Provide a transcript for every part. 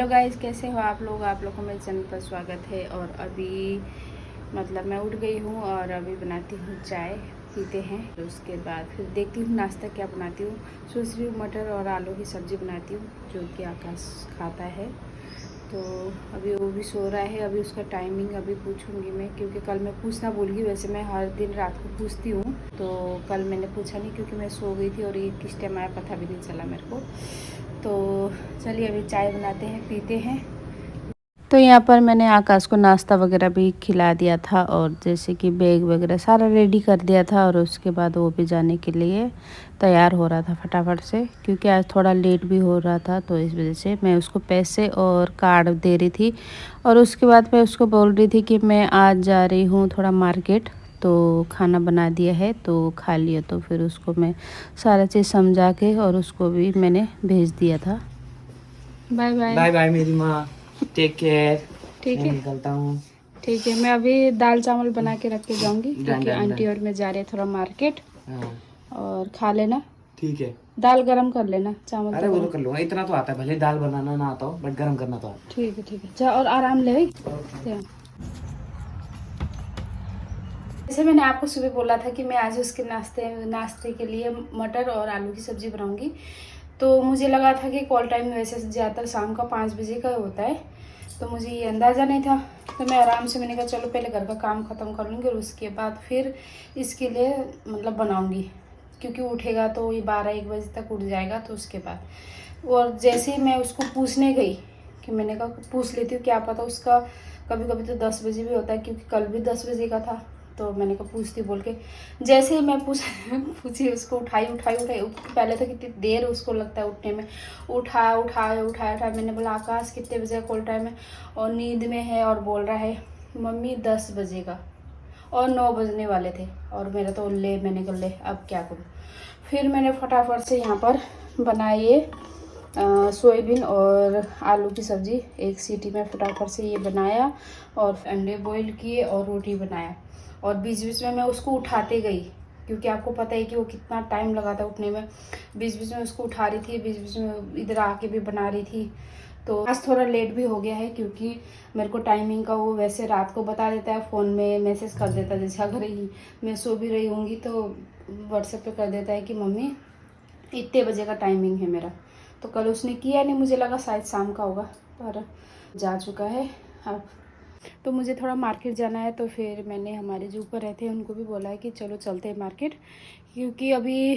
Hello guys, कैसे हो आप लोग को मेरे चैनल पर स्वागत है। और अभी मैं उठ गई हूँ और अभी बनाती हूँ चाय, पीते हैं। तो उसके बाद फिर देखती हूँ नाश्ता क्या बनाती हूँ। सोच रही हूँ मटर और आलू की सब्ज़ी बनाती हूँ, जो कि आकाश खाता है। तो अभी वो भी सो रहा है। अभी उसका टाइमिंग अभी पूछूंगी मैं, क्योंकि कल मैं पूछना भूल गई। वैसे मैं हर दिन रात को पूछती हूँ, तो कल मैंने पूछा नहीं क्योंकि मैं सो गई थी और ये किस टाइम आया पता भी नहीं चला मेरे को। तो चलिए अभी चाय बनाते हैं, पीते हैं। तो यहाँ पर मैंने आकाश को नाश्ता वगैरह भी खिला दिया था और जैसे कि बैग वगैरह सारा रेडी कर दिया था। और उसके बाद वो भी जाने के लिए तैयार हो रहा था फटाफट से, क्योंकि आज थोड़ा लेट भी हो रहा था। तो इस वजह से मैं उसको पैसे और कार्ड दे रही थी। और उसके बाद मैं उसको बोल रही थी कि मैं आज जा रही हूँ थोड़ा मार्केट, तो खाना बना दिया है तो खा लिया। तो फिर उसको मैं सारा चीज़ समझा के और उसको भी मैंने भेज दिया था। Bye bye. बाय बाय मेरी माँ, टेक केयर। ठीक मैं है, निकलता हूँ। ठीक है। मैं अभी दाल चावल बना के रख के जाऊंगी, डन क्योंकि डन आंटी डन। और मैं जा रहे हैं थोड़ा मार्केट। हाँ और खा लेना, ठीक है। दाल गरम कर लेना, चावल अरे तो वो गरम। तो कर लूंगा, इतना तो आता है, भले दाल बनाना ना आता हो बट गरम करना तो आता ठीक है, ठीक है। जा और आराम ले। है। जैसे मैंने आपको सुबह बोला था कि मैं आज उसके नाश्ते के लिए मटर और आलू की सब्ज़ी बनाऊंगी। तो मुझे लगा था कि कॉल टाइम वैसे ज़्यादातर शाम का 5 बजे का होता है, तो मुझे ये अंदाज़ा नहीं था। तो मैं आराम से, मैंने कहा चलो पहले घर का काम ख़त्म कर लूँगी और उसके बाद फिर इसके लिए बनाऊँगी, क्योंकि उठेगा तो ये 12-1 बजे तक उठ जाएगा। तो उसके बाद और जैसे ही मैं उसको पूछने गई कि मैंने कहा पूछ लेती हूँ, क्या पता उसका कभी कभी तो 10 बजे भी होता है, क्योंकि कल भी 10 बजे का था। तो मैंने कहा पूछती बोल के, जैसे ही मैं पूछी उसको उठाई। पहले तो कितनी देर उसको लगता है उठने में। उठाया। मैंने बोला आकाश कितने बजे का कॉल टाइम है, और नींद में है और बोल रहा है मम्मी 10 बजे का, और 9 बजने वाले थे। और मेरा तो मैंने कहा ले अब क्या करूँ। फिर मैंने फटाफट से यहाँ पर बनाए सोयाबीन और आलू की सब्ज़ी। एक सीटी में फटाफट से ये बनाया और अंडे बॉईल किए और रोटी बनाया। और बीच बीच में मैं उसको उठाते गई, क्योंकि आपको पता है कि वो कितना टाइम लगाता है उठने में। बीच बीच में उसको उठा रही थी, बीच बीच में इधर आके भी बना रही थी। तो आज थोड़ा लेट भी हो गया है, क्योंकि मेरे को टाइमिंग का वो वैसे रात को बता देता है, फ़ोन में मैसेज कर देता है। जैसे अगर मैं सो भी रही होंगी तो व्हाट्सएप पे कर देता है कि मम्मी इतने बजे का टाइमिंग है मेरा। तो कल उसने किया नहीं, मुझे लगा शायद शाम का होगा, पर जा चुका है अब। तो मुझे थोड़ा मार्केट जाना है, तो फिर मैंने हमारे जो ऊपर रहते हैं उनको भी बोला है कि चलो चलते हैं मार्केट। क्योंकि अभी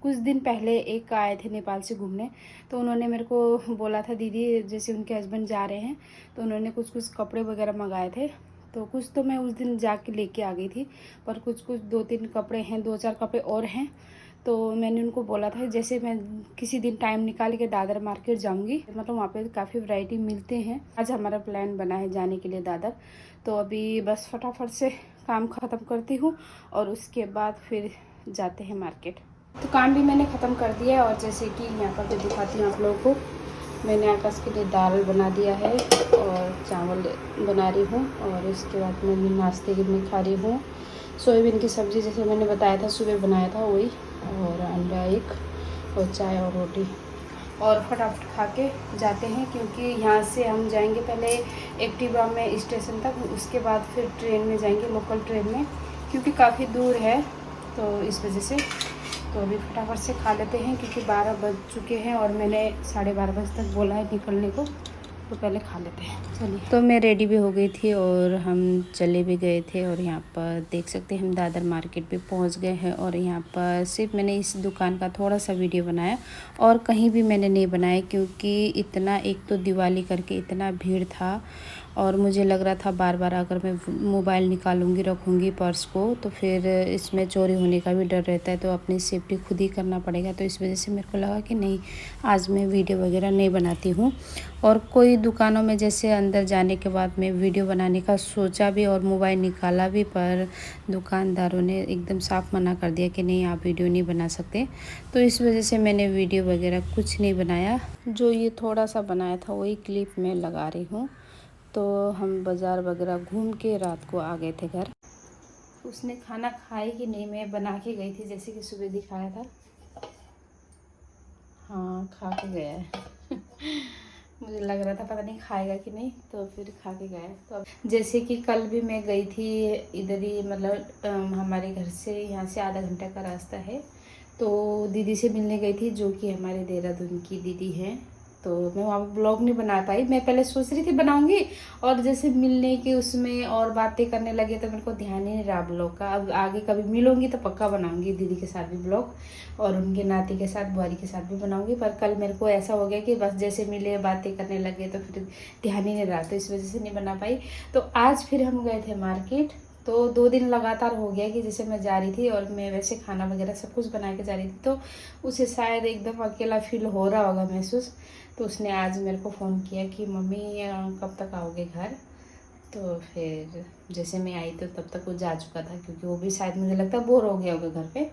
कुछ दिन पहले एक आए थे नेपाल से घूमने, तो उन्होंने मेरे को बोला था दीदी, जैसे उनके हस्बैंड जा रहे हैं तो उन्होंने कुछ कुछ कपड़े वगैरह मंगाए थे। तो कुछ तो मैं उस दिन जाके लेके आ गई थी, पर कुछ कुछ 2-3 कपड़े हैं, 2-4 कपड़े और हैं। तो मैंने उनको बोला था जैसे मैं किसी दिन टाइम निकाल के दादर मार्केट जाऊंगी, वहाँ पे काफ़ी वैरायटी मिलते हैं। आज हमारा प्लान बना है जाने के लिए दादर। तो अभी बस फटाफट से काम ख़त्म करती हूँ और उसके बाद फिर जाते हैं मार्केट। तो काम भी मैंने ख़त्म कर दिया है। और जैसे कि यहाँ पर जो दिखाती हूँ आप लोगों को, मैंने आकाश के लिए दाल बना दिया है और चावल बना रही हूँ। और इसके बाद मैं नाश्ते के लिए खा रही हूँ सोयाबीन की सब्ज़ी, जैसे मैंने बताया था सुबह बनाया था वही, और अंडा एक, और चाय और रोटी। और फटाफट खा के जाते हैं, क्योंकि यहाँ से हम जाएंगे पहले एक्टिवा में स्टेशन तक, उसके बाद फिर ट्रेन में जाएंगे, लोकल ट्रेन में, क्योंकि काफ़ी दूर है। तो इस वजह से तो अभी फटाफट से खा लेते हैं, क्योंकि 12 बज चुके हैं और मैंने 12:30 बजे तक बोला है निकलने को। तो पहले खा लेते हैं, चलिए। तो मैं रेडी भी हो गई थी और हम चले भी गए थे। और यहाँ पर देख सकते हैं हम दादर मार्केट भी पहुँच गए हैं। और यहाँ पर सिर्फ मैंने इस दुकान का थोड़ा सा वीडियो बनाया, और कहीं भी मैंने नहीं बनाया, क्योंकि इतना, एक तो दिवाली करके इतना भीड़ था, और मुझे लग रहा था बार बार अगर मैं मोबाइल निकालूंगी रखूँगी पर्स को तो फिर इसमें चोरी होने का भी डर रहता है, तो अपनी सेफ्टी खुद ही करना पड़ेगा। तो इस वजह से मेरे को लगा कि नहीं, आज मैं वीडियो वगैरह नहीं बनाती हूँ। और कोई दुकानों में जैसे अंदर जाने के बाद मैं वीडियो बनाने का सोचा भी और मोबाइल निकाला भी, पर दुकानदारों ने एकदम साफ मना कर दिया कि नहीं आप वीडियो नहीं बना सकते। तो इस वजह से मैंने वीडियो वगैरह कुछ नहीं बनाया। जो ये थोड़ा सा बनाया था वही क्लिप में लगा रही हूँ। तो हम बाज़ार वगैरह घूम के रात को आ गए थे घर। उसने खाना खाई कि नहीं, मैं बना के गई थी जैसे कि सुबह दिखाया था। हाँ, खा के गया है। मुझे लग रहा था पता नहीं खाएगा कि नहीं, तो फिर खा के गया। तो अब जैसे कि कल भी मैं गई थी इधर ही, मतलब हमारे घर से यहाँ से आधा घंटा का रास्ता है, तो दीदी से मिलने गई थी जो कि हमारे देहरादून की दीदी हैं। तो मैं वहाँ ब्लॉग नहीं बना पाई, मैं पहले सोच रही थी बनाऊंगी, और जैसे मिलने के उसमें और बातें करने लगे तो मेरे को ध्यान ही नहीं रहा ब्लॉग का। अब आगे कभी मिलूंगी तो पक्का बनाऊंगी दीदी के साथ भी ब्लॉग, और उनके नाती के साथ, बुआरी के साथ भी बनाऊंगी। पर कल मेरे को ऐसा हो गया कि बस जैसे मिले बातें करने लगे तो फिर ध्यान ही नहीं रहा, तो इस वजह से नहीं बना पाई। तो आज फिर हम गए थे मार्केट, तो 2 दिन लगातार हो गया कि जैसे मैं जा रही थी और मैं वैसे खाना वगैरह सब कुछ बना के जा रही थी, तो उसे शायद एकदम अकेला फील हो रहा होगा महसूस। तो उसने आज मेरे को फ़ोन किया कि मम्मी कब तक आओगे घर। तो फिर जैसे मैं आई तो तब तक वो जा चुका था, क्योंकि वो भी शायद मुझे लगता है बोर हो गया होगा घर पे।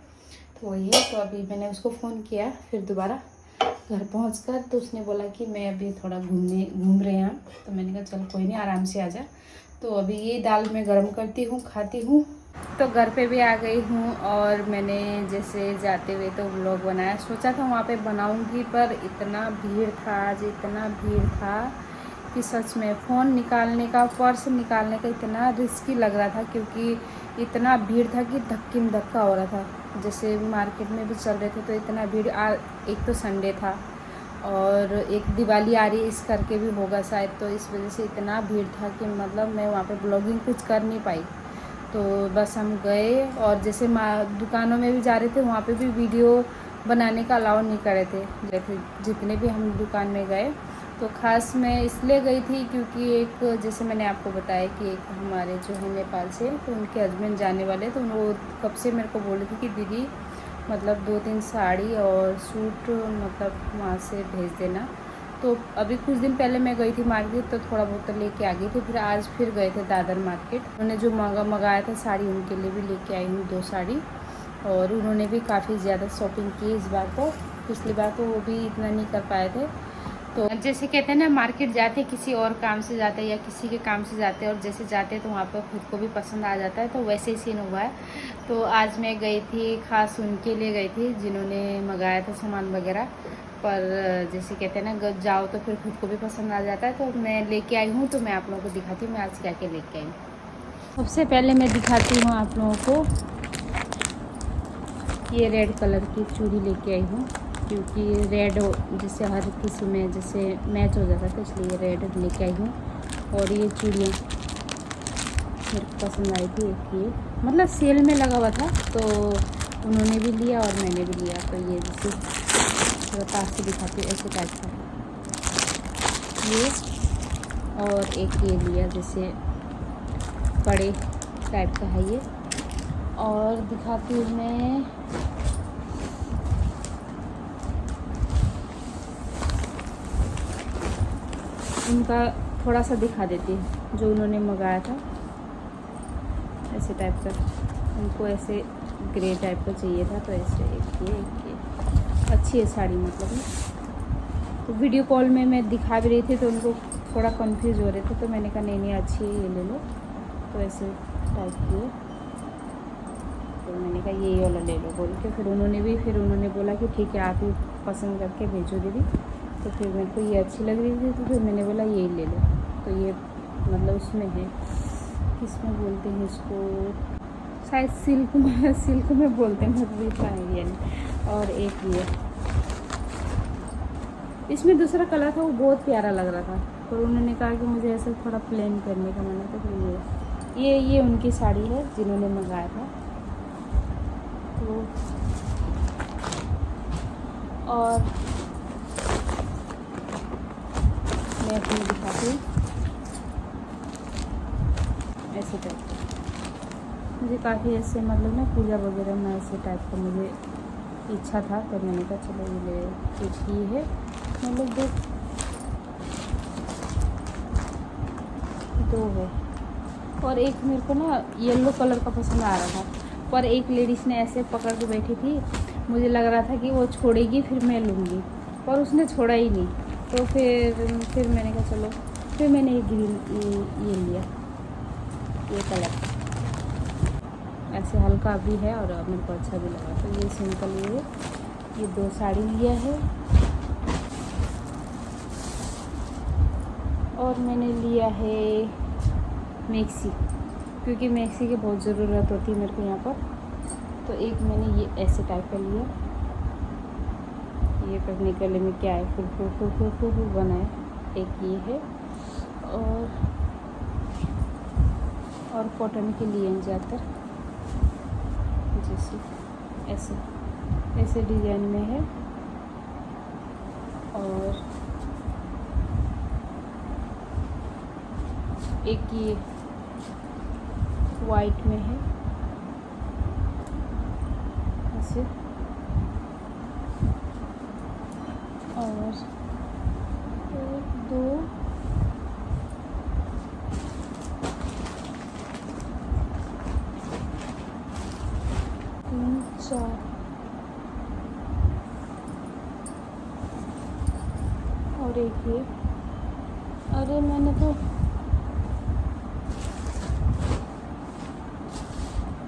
तो वही है, तो अभी मैंने उसको फ़ोन किया फिर दोबारा घर पहुंचकर, तो उसने बोला कि मैं अभी थोड़ा घूम रहे हैं। तो मैंने कहा चल कोई नहीं, आराम से आ जा। तो अभी ये दाल मैं गरम करती हूँ, खाती हूँ। तो घर पे भी आ गई हूँ, और मैंने जैसे जाते हुए तो व्लॉग बनाया, सोचा था वहाँ पे बनाऊँगी, पर इतना भीड़ था आज, इतना भीड़ था कि सच में फ़ोन निकालने का, पर्स निकालने का इतना रिस्की लग रहा था, क्योंकि इतना भीड़ था कि धक्के में धक्का हो रहा था। जैसे मार्केट में भी चल रहे थे तो इतना भीड़, एक तो संडे था और एक दिवाली आ रही है इस करके भी होगा शायद, तो इस वजह से इतना भीड़ था कि मतलब मैं वहाँ पे ब्लॉगिंग कुछ कर नहीं पाई। तो बस हम गए, और जैसे दुकानों में भी जा रहे थे वहाँ पे भी वीडियो बनाने का अलाउ नहीं कर रहे थे। जैसे जितने भी हम दुकान में गए, तो ख़ास मैं इसलिए गई थी क्योंकि एक, जैसे मैंने आपको बताया कि एक हमारे जो है नेपाल से, तो उनके हस्बैंड जाने वाले, तो वो कब से मेरे को बोल रही थी कि दीदी मतलब 2-3 साड़ी और सूट मतलब वहाँ से भेज देना। तो अभी कुछ दिन पहले मैं गई थी मार्केट, तो थोड़ा बहुत तो लेके आ गई थी। फिर आज फिर गए थे दादर मार्केट, उन्होंने जो मंगाया था साड़ी, उनके लिए भी लेके आई हूँ 2 साड़ी। और उन्होंने भी काफ़ी ज़्यादा शॉपिंग की इस बार, तो पिछली बार तो वो भी इतना नहीं कर पाए थे। तो जैसे कहते हैं ना, मार्केट जाते किसी और काम से जाते हैं या किसी के काम से जाते हैं, और जैसे जाते हैं तो वहाँ पर खुद को भी पसंद आ जाता है, तो वैसे ही सीन हुआ है। तो आज मैं गई थी, खास उनके लिए गई थी जिन्होंने मंगाया था सामान वगैरह। पर जैसे कहते हैं ना, जाओ तो फिर खुद को भी पसंद आ जाता है। तो मैं लेके आई हूँ, तो मैं आप लोगों को दिखाती हूँ मैं आज क्या क्या लेके आई हूँ। सबसे पहले मैं दिखाती हूँ आप लोगों को, ये रेड कलर की चूड़ी लेके आई हूँ, क्योंकि रेड जैसे हर किसी में जैसे मैच हो जाता है, तो इसलिए रेड लेके आई हूँ। और ये चूड़ियाँ मेरे को पसंद आई थी, एक ये मतलब सेल में लगा हुआ था, तो उन्होंने भी लिया और मैंने भी लिया। तो ये जैसे थोड़ा पास से दिखाती हूँ, ऐसे टाइप का ये, और एक ये लिया जैसे कड़े टाइप का है ये। और दिखाती हूँ मैं उनका, थोड़ा सा दिखा देती हूँ जो उन्होंने मंगाया था, ऐसे टाइप का। उनको ऐसे ग्रे टाइप का चाहिए था, तो ऐसे एक ये अच्छी है साड़ी मतलब। तो वीडियो कॉल में मैं दिखा भी रही थी तो उनको थोड़ा कंफ्यूज हो रहे थे, तो मैंने कहा नहीं अच्छी है, ये ले लो। तो ऐसे टाइप की है, तो मैंने कहा ये वाला ले लो बोल के। फिर उन्होंने बोला कि ठीक है आप ही पसंद करके भेजो दीदी। तो फिर मेरे को ये अच्छी लग रही थी, तो फिर मैंने बोला यही ले लो। तो ये मतलब उसमें है, किसमें बोलते हैं इसको, शायद सिल्क में बोलते हैं, मुझे इतना आइडिया नहीं। और एक ये, इसमें दूसरा कलर था वो बहुत प्यारा लग रहा था, तो उन्होंने कहा कि मुझे ऐसा थोड़ा प्लेन करने का मन है। तो फिर ये उनकी साड़ी है जिन्होंने मंगाया था। तो और मैं अपनी दिखाती हूँ, ऐसे टाइप का मुझे काफ़ी ऐसे मतलब ना पूजा वगैरह में ऐसे टाइप का मुझे इच्छा था, तो मैंने कहा चलो ये ले। एक ये है, मतलब दो है, और एक मेरे को ना येलो कलर का पसंद आ रहा था, पर एक लेडीज़ ने ऐसे पकड़ के बैठी थी, मुझे लग रहा था कि वो छोड़ेगी फिर मैं लूँगी, पर उसने छोड़ा ही नहीं। तो फिर मैंने कहा चलो, फिर मैंने ये ग्रीन ये लिया, ये कलर ऐसे हल्का भी है और मेरे को अच्छा भी लगा। तो ये सिंपल ये 2 साड़ी लिया है। और मैंने लिया है मैक्सी, क्योंकि मैक्सी की बहुत ज़रूरत होती है मेरे को यहाँ पर। तो एक मैंने ये ऐसे टाइप का लिया, ये पकड़ने के लिए में क्या है, फुल बना है। एक ये है, और कॉटन के लिए ज़्यादातर जैसे ऐसे ऐसे डिज़ाइन में है। और एक ये वाइट में है ऐसे, और एक दो तीन चार, और एक ये, अरे मैंने तो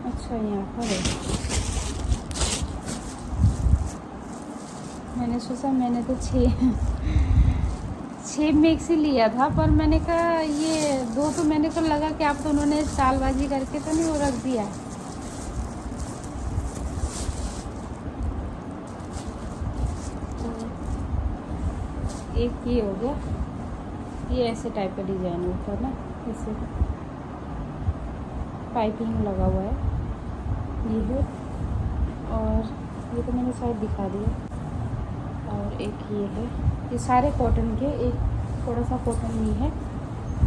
अच्छा यहाँ पर है, मैंने सोचा मैंने तो छः मैक्सी लिया था, पर मैंने कहा ये दो तो मैंने को लगा कि आप तो उन्होंने चालबाजी करके तो नहीं वो रख दिया है। एक ये हो गया, ये ऐसे टाइप का डिज़ाइन होता है ना, ऐसे पाइपिंग लगा हुआ है ये है। और ये तो मैंने शायद दिखा दिया। और एक ये है, ये सारे कॉटन के, एक थोड़ा सा कॉटन नहीं है,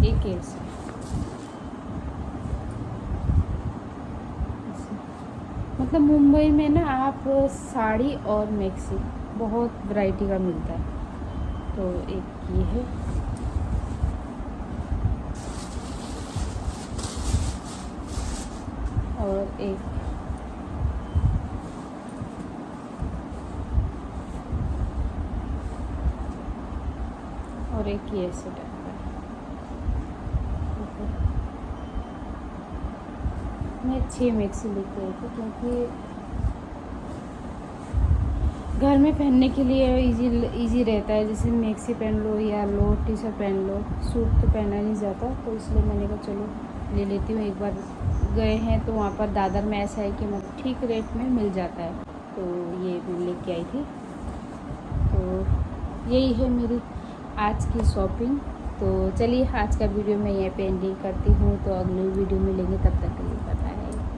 एक ऐसे मतलब मुंबई में ना आप साड़ी और मैक्सी बहुत वैरायटी का मिलता है। तो एक ये है, और एक ये ऐसे टाइप का है। मैं 6 मैक्सी लेके आई थी, क्योंकि घर में पहनने के लिए इजी रहता है। जैसे मैक्सी पहन लो या लो टी शर्ट पहन लो, सूट तो पहना नहीं जाता, तो इसलिए मैंने कहा चलो ले लेती हूँ। एक बार गए हैं तो वहाँ पर दादर में ऐसा है कि मतलब ठीक रेट में मिल जाता है, तो ये मैं लेके आई थी। तो यही है मेरी आज की शॉपिंग। तो चलिए आज का वीडियो मैं यहीं पे एंडिंग करती हूँ, तो अगली वीडियो में लेंगे, तब तक के लिए बाय।